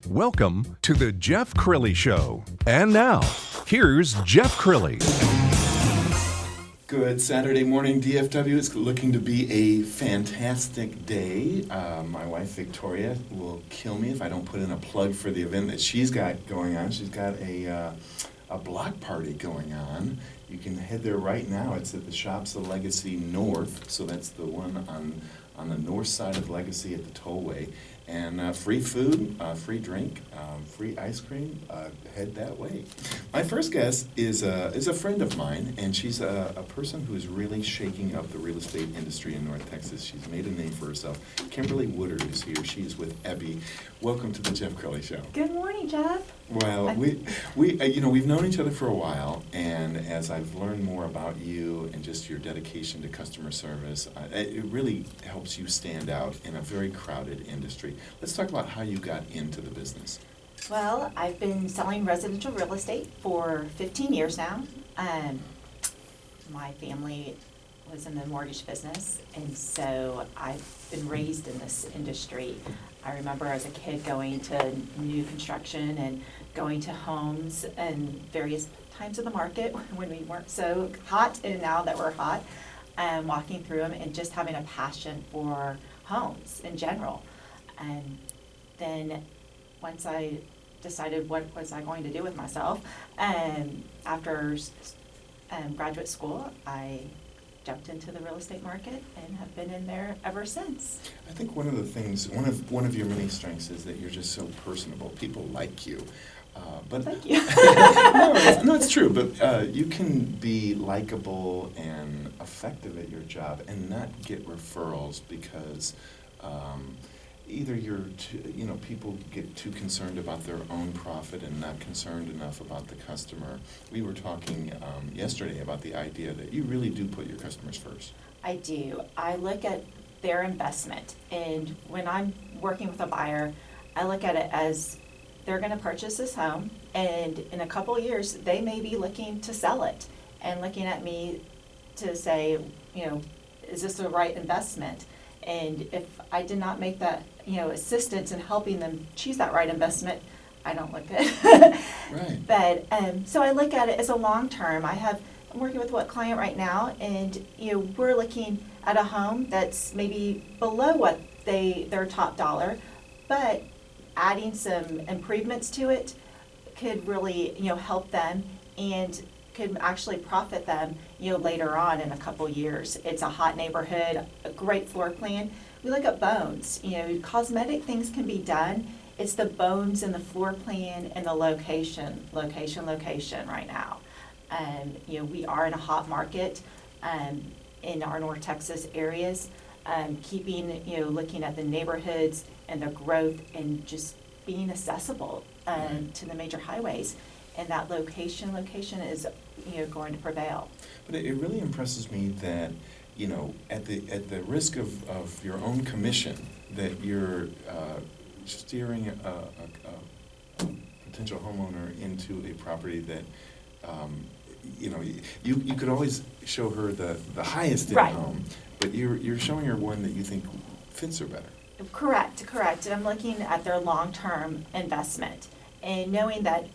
Welcome to the Jeff Crilley Show. And now, here's Jeff Crilley. Good Saturday morning, DFW. It's looking to be a fantastic day. My wife, Victoria, will kill me if I don't put in a plug for the event that she's got going on. She's got a block party going on. You can head there right now. It's at the Shops of Legacy North, so that's the one on the north side of Legacy at the tollway. And free food, free drink, free ice cream, head that way. My first guest is a friend of mine, and she's a person who is really shaking up the real estate industry in North Texas. She's made a name for herself. Kimberly Woodard is here. She is with Ebby. Welcome to the Jeff Crilley Show. Good morning, Jeff. Well, we've known each other for a while, and as I've learned more about you and just your dedication to customer service, it really helps you stand out in a very crowded industry. Let's talk about how you got into the business. Well, I've been selling residential real estate for 15 years now. My family was in the mortgage business, and so I've been raised in this industry. I remember as a kid going to new construction and going to homes and various times of the market when we weren't so hot, and now that we're hot, walking through them and just having a passion for homes in general. And then once I decided what was I going to do with myself, after graduate school, I jumped into the real estate market and have been in there ever since. I think one of the things, one of your many strengths is that you're just so personable. People like you. But thank you. no, it's true. But you can be likable and effective at your job and not get referrals because either people get too concerned about their own profit and not concerned enough about the customer. We were talking yesterday about the idea that you really do put your customers first. I do. I look at their investment, and when I'm working with a buyer, I look at it as they're going to purchase this home, and in a couple of years, they may be looking to sell it and looking at me to say, is this the right investment? And if I did not make that, assistance in helping them choose that right investment, I don't look good. Right. But so I look at it as a long term. I'm working with a client right now, and we're looking at a home that's maybe below what their top dollar, but adding some improvements to it could really help them and could actually profit them later on in a couple years. It's a hot neighborhood, a great floor plan. We look at bones. Cosmetic things can be done. It's the bones and the floor plan and the location right now. We are in a hot market in our North Texas areas, looking at the neighborhoods and the growth and just being accessible to the major highways. And that location is going to prevail. But it really impresses me that at the risk of your own commission, that you're steering a potential homeowner into a property that you could always show her the highest in right. home, but you're showing her one that you think fits her better. Correct. And I'm looking at their long-term investment and knowing that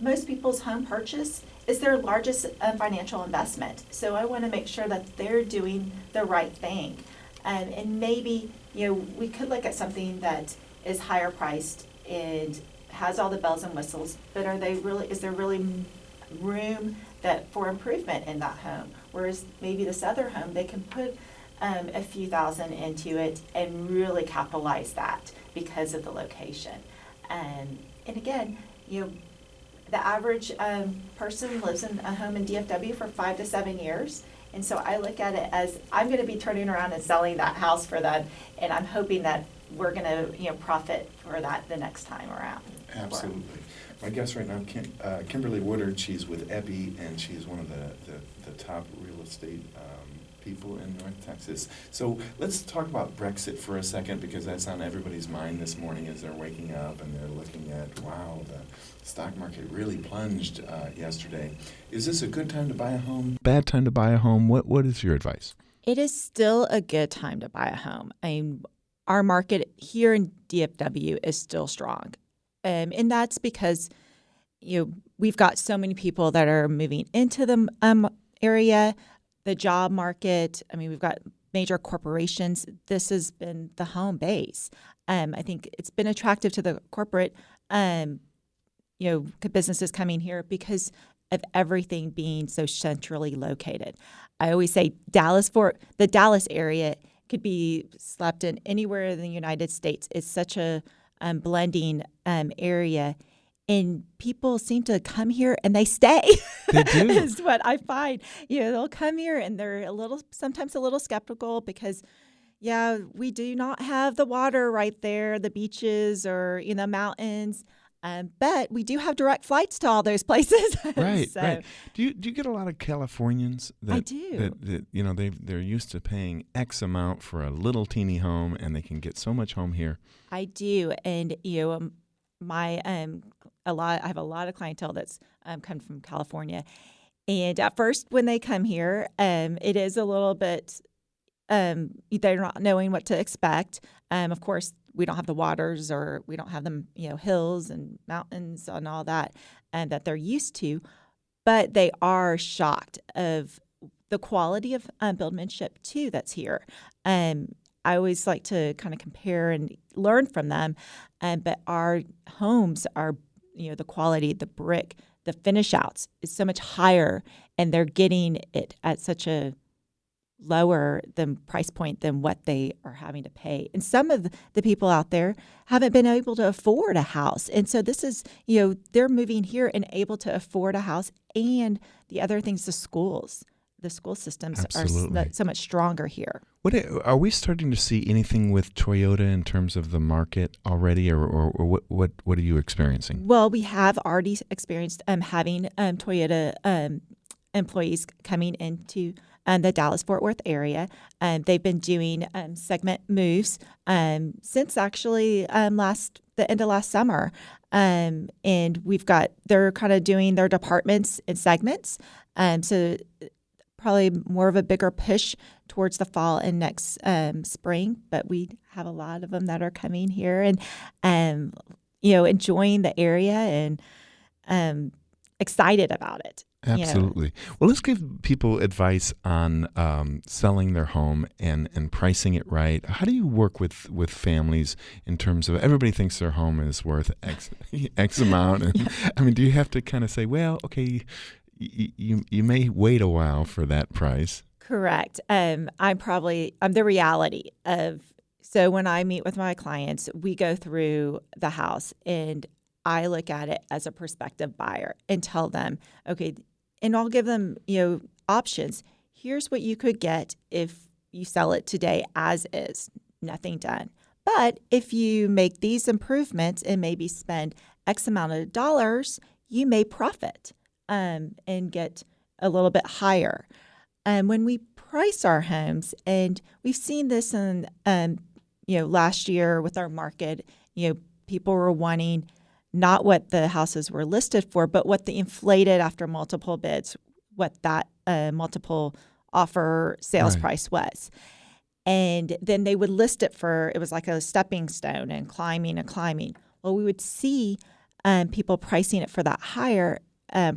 most people's home purchase is their largest financial investment. So I want to make sure that they're doing the right thing. And maybe, we could look at something that is higher priced and has all the bells and whistles, but is there really room for improvement in that home? Whereas maybe this other home, they can put a few thousand into it and really capitalize that because of the location. And again, the average person lives in a home in DFW for 5 to 7 years. And so I look at it as I'm going to be turning around and selling that house for them. And I'm hoping that we're going to profit for that the next time around. Absolutely. My guest right now, Kimberly Woodard. She's with Ebby, and she's one of the top real estate people in North Texas. So let's talk about Brexit for a second, because that's on everybody's mind this morning as they're waking up and they're looking at, wow, the stock market really plunged yesterday. Is this a good time to buy a home? Bad time to buy a home? What is your advice? It is still a good time to buy a home. Our market here in DFW is still strong. And that's because, we've got so many people that are moving into the area, the job market. I mean, we've got major corporations. This has been the home base. I think it's been attractive to the corporate, businesses coming here because of everything being so centrally located. I always say the Dallas area could be slept in anywhere in the United States. It's such a blending area. And people seem to come here and they stay. They do. Is what I find. They'll come here and they're sometimes a little skeptical because, we do not have the water right there, the beaches or, mountains. But we do have direct flights to all those places. Right, So, right. Do you get a lot of Californians that I do. they're used to paying X amount for a little teeny home and they can get so much home here? I do. And, I have a lot of clientele that's come from California. And at first when they come here, it is a little bit, they're not knowing what to expect. Of course, we don't have the waters or we don't have them, hills and mountains and all that that they're used to. But they are shocked of the quality of buildmanship, too, that's here. I always like to kind of compare and learn from them. But our homes are, the quality, the brick, the finish outs is so much higher, and they're getting it at such a lower than price point than what they are having to pay. And some of the people out there haven't been able to afford a house. And so this is, they're moving here and able to afford a house. And the other things, the school systems Absolutely. are so much stronger here. Are we starting to see anything with Toyota in terms of the market already, or what are you experiencing? Well, we have already experienced having Toyota employees coming into the Dallas-Fort Worth area. They've been doing segment moves since actually the end of last summer. And they're kind of doing their departments in segments. So probably more of a bigger push towards the fall and next spring. But we have a lot of them that are coming here and enjoying the area and excited about it. Absolutely. Well, let's give people advice on selling their home and pricing it right. How do you work with families in terms of everybody thinks their home is worth X amount? And, I mean, do you have to kind of say, well, okay, you may wait a while for that price? Correct. I'm the reality of, so when I meet with my clients, we go through the house and I look at it as a prospective buyer and tell them, okay, and I'll give them, options. Here's what you could get if you sell it today as is, nothing done. But if you make these improvements and maybe spend X amount of dollars, you may profit and get a little bit higher. When we price our homes, and we've seen this in, last year with our market, people were wanting not what the houses were listed for, but what the inflated after multiple bids, what that multiple offer sales price was. And then they would list it it was like a stepping stone and climbing. Well, we would see people pricing it for that higher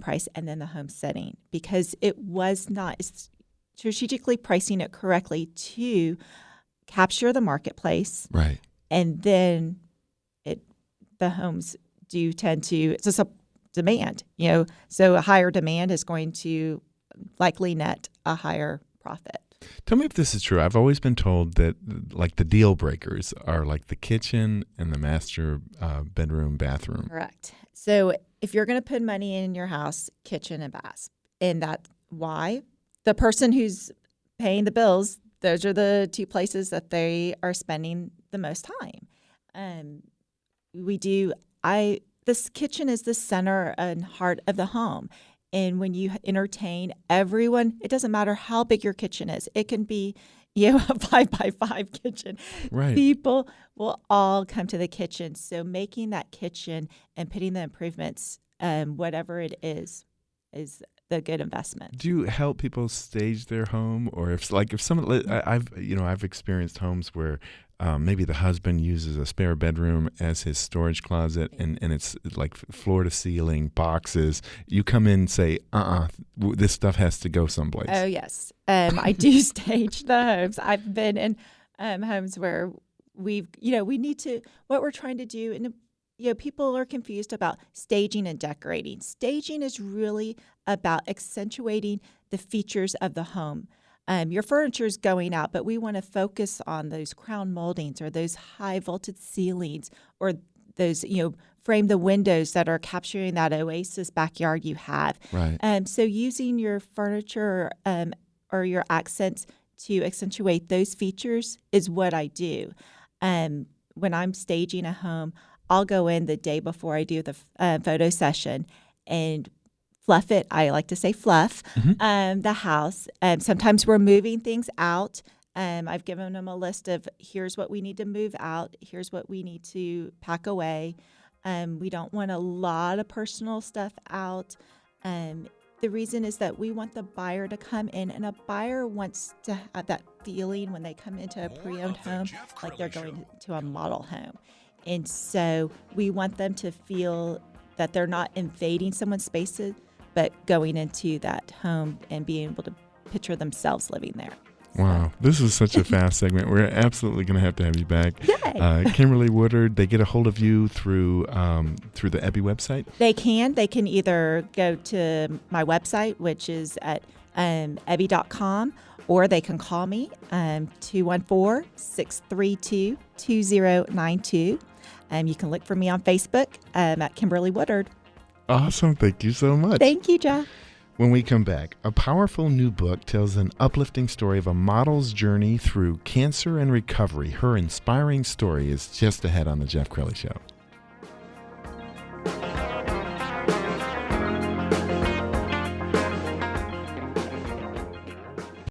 price and then the home setting, because it was not strategically pricing it correctly to capture the marketplace. Right. And then the homes do tend to, it's just a demand, so a higher demand is going to likely net a higher profit. Tell me if this is true. I've always been told that like the deal breakers are like the kitchen and the master bedroom, bathroom. Correct. So if you're going to put money in your house, kitchen and bath, and that's why the person who's paying the bills, those are the two places that they are spending the most time. This kitchen is the center and heart of the home. And when you entertain everyone, it doesn't matter how big your kitchen is. It can be, a 5x5 kitchen. Right. People will all come to the kitchen. So making that kitchen and putting the improvements, whatever it is the good investment. Do you help people stage their home, or if someone I've experienced homes where maybe the husband uses a spare bedroom as his storage closet, and it's like floor to ceiling boxes. You come in and say, this stuff has to go someplace. Oh, yes. I do stage the homes. I've been in homes where we need to, what we're trying to do, and people are confused about staging and decorating. Staging is really about accentuating the features of the home. Your furniture is going out, but we want to focus on those crown moldings or those high vaulted ceilings or those, frame the windows that are capturing that oasis backyard you have. Right. So using your furniture or your accents to accentuate those features is what I do. When I'm staging a home, I'll go in the day before I do the photo session and fluff it. I like to say fluff the house. Sometimes we're moving things out. I've given them a list of here's what we need to move out. Here's what we need to pack away. We don't want a lot of personal stuff out. The reason is that we want the buyer to come in, and a buyer wants to have that feeling when they come into a pre-owned home like they're going to a model home. And so we want them to feel that they're not invading someone's spaces, but going into that home and being able to picture themselves living there. Wow, this is such a fast segment. We're absolutely going to have you back. Yay. Kimberly Woodard, they get a hold of you through the Ebby website? They can either go to my website, which is at ebby.com, or they can call me, 214-632-2092. You can look for me on Facebook at Kimberly Woodard. Awesome. Thank you so much. Thank you, Jeff. When we come back, a powerful new book tells an uplifting story of a model's journey through cancer and recovery. Her inspiring story is just ahead on The Jeff Crilley Show.